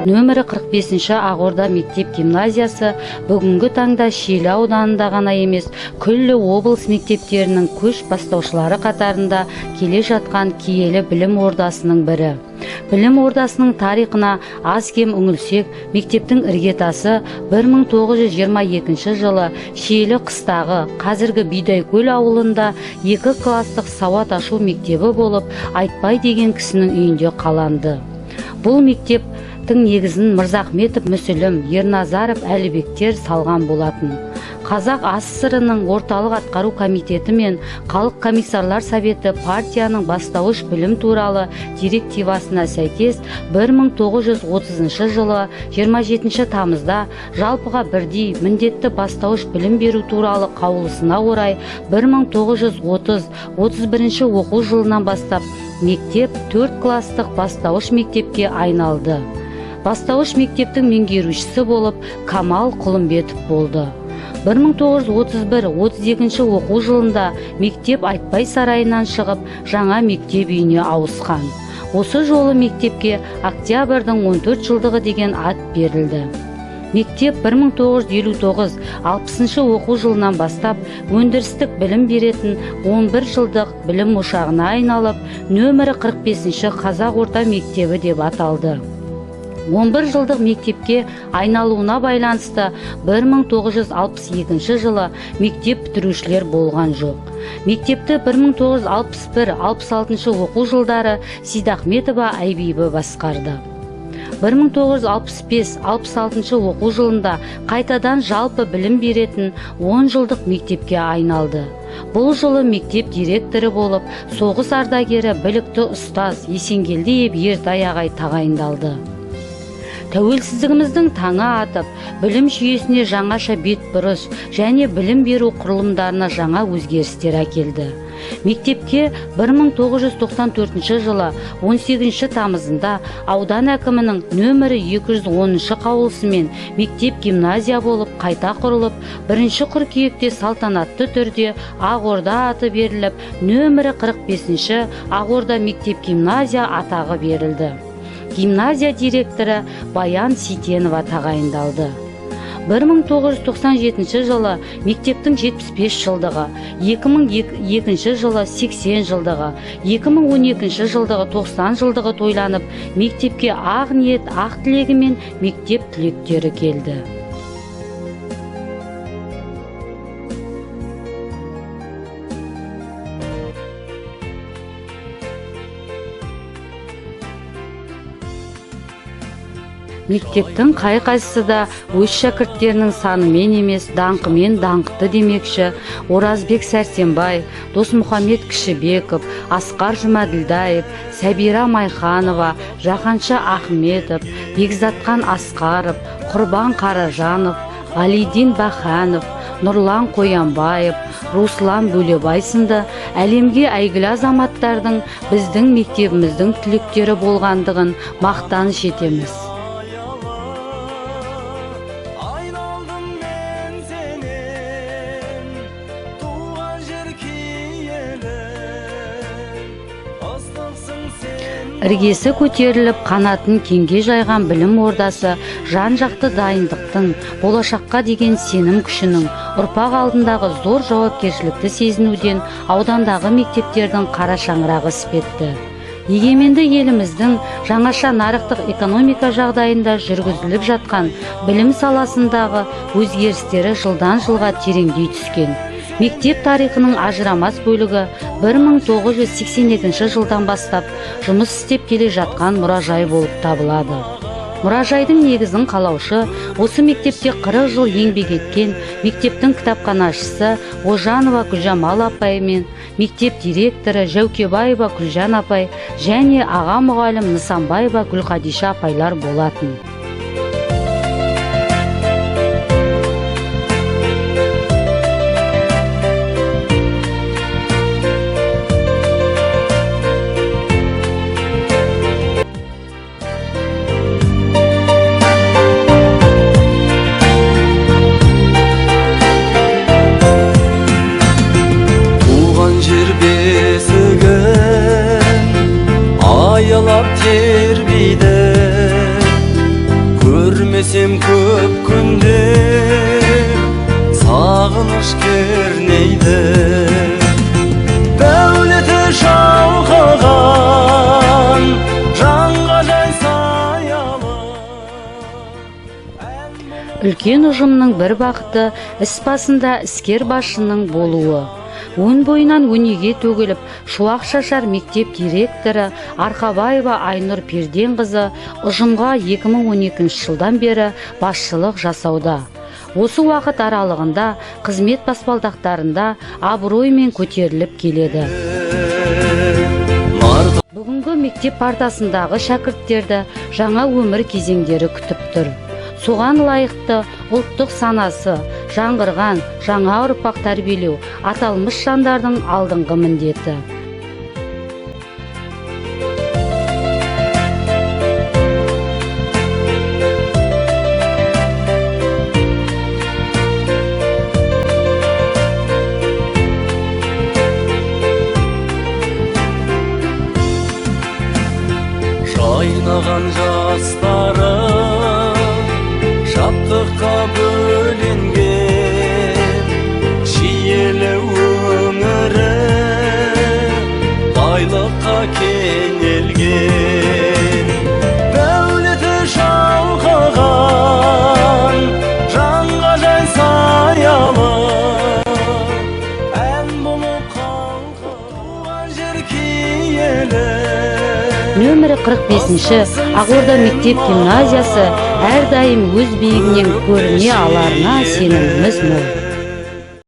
Нөмірі 45-ші Ақорда мектеп-гимназиясы бүгінгі таңда Шиелі ауданында ғана емес, күллі облыс мектептерінің көш бастаушылары қатарында келе жатқан киелі білім ордасының бірі. Білім ордасының тарихына аз кем үңілсек, мектептің іргетасы 1922 жылы Шиелі қыстағы қазіргі Бидайкөл ауылында 2 класстық сауат ашу мектебі болып, Айтбай деген кісінің үйінде қаланды. Бұл мектептің негізін Мырзахметов Мүсілім, Ерназаров Әлібектер салған болатын. Қазақ АССР-ның орталық атқару комитеті мен халық комиссарлар советі партияның бастауыш білім туралы директивасына сәйкес 1930 жылы 27 тамызда жалпыға бірдей міндетті бастауыш білім беру туралы қаулысына орай 1930-31 оқу жылынан бастап мектеп 4 класстық бастауыш мектепке айналды. Бастауыш мектептің меңгерушісі болып Камал Құлымбетов болды. 1931-32 оқу жылында мектеп Айтбай сарайынан шығып, жаңа мектеп үйіне ауысқан. Осы жолы мектепке октябрьдің 14 жылдығы деген ат берілді. Мектеп 1959-60 оқу жылынан бастап өндірістік білім беретін 11 жылдық білім ошағына айналып, нөмірі 45-ші Қазақ орта мектебі деп аталды. 11 жылдық мектепке айналуына байланысты 1962 жылы мектеп бітірушілер болған жоқ. Мектепті 1961-66 оқу жылдары Сейдахметова Айбибі басқарды. 1965-66 оқу жылында қайтадан жалпы білім беретін 10 жылдық мектепке айналды. Бұл жылы мектеп директоры болып, соғыс ардагері білікті ұстаз Есенгелдиев Ертай ағай тағайындалды. Тәуелсіздігіміздің таңы атып, білім жүйесіне жаңаша бетбұрыс және білім беру құрылымдарына жаңа өзгерістер әкелді. Мектепке 1994 жылы 18 тамызында аудан әкімінің нөмірі 210 қаулысымен мектеп-гимназия болып қайта құрылып, 1 қыркүйекте салтанатты түрде Ақорда аты беріліп, нөмірі 45-ші Ақорда мектеп-гимназия атағы берілді. Гимназия директоры Баян Ситенова тағайындалды. 1997 жылы мектептің 75 жылдығы, 2002 жылы 80 жылдығы, 2012 жылдығы 90 жылдығы тойланып, мектепке ақ ниет, ақ тілегімен мектеп түлектері келді. Мектептің қай-қайсысы да өз шәкірттерінің санымен емес, даңқымен даңқты демекші. Оразбек Сәрсенбай, Досмұхамед Кішібеков, Асқар Жұмаділдаев, Сәбира Майханова, Жақанша Ахметов, Бекзатқан Асқаров, Құрбан Қаражанов, Ғалидин Баханов, Нұрлан Қоянбаев, Руслан Бөлебай сынды әлемге әйгілі азаматтардың біздің мектебіміздің түлектері болғандығын мақтаныш етеміз. Іргесі көтеріліп, қанатын кеңге жайған білім ордасы жан-жақты дайындықтың, болашаққа деген сенім күшінің, ұрпақ алдындағы зор жауапкершілікті сезінуден аудандағы мектептердің қара шаңырағы іспетті. Егеменді еліміздің жаңаша нарықтық экономика жағдайында жүргізіліп жатқан білім саласындағы өзгерістері жылдан жылға тереңдей түскен. Мектеп тарихының ажырамас бөлігі 1982 жылдан бастап жұмыс істеп келе жатқан мұражай болып табылады. Мұражайдың негізін қалаушы, осы мектепте 40 жыл еңбек еткен мектептің кітапханашысы Ожанова Гүлжамал апай мен мектеп директоры Жәукебаева Күлжан апай және аға мұғалім Нысанбаева Гүлқадиша апайлар болатын. Үлкен ұжымның бір бақыты іс басында іскер басшының болуы. Өн бойынан өнеге төгіліп, шуақ шашар мектеп директоры Арқабаева Айнұр Перденқызы ұжымға 2012 жылдан бері басшылық жасауда. Осы уақыт аралығында қызмет баспалдақтарында абыроймен көтеріліп келеді. Бүгінгі мектеп партасындағы шәкірттерді жаңа өмір кезеңдері күтіп тұр. Соған лайықты ұлттық санасы жаңғырған жаңа ұрпақ тәрбиелеу аталмыш жандардың алдыңғы міндеті. Жайнаған жастары шаттыққа бөленген, шиелі өмірі байлыққа кенелген. Дәулеті шалқыған жанға жай саялы, ән болып халқы туған жер киелі. Нөмірі 45-ші Ақорда мектеп-гимназиясы әрдайым өз биігінен көріне аларына сеніміміз мол.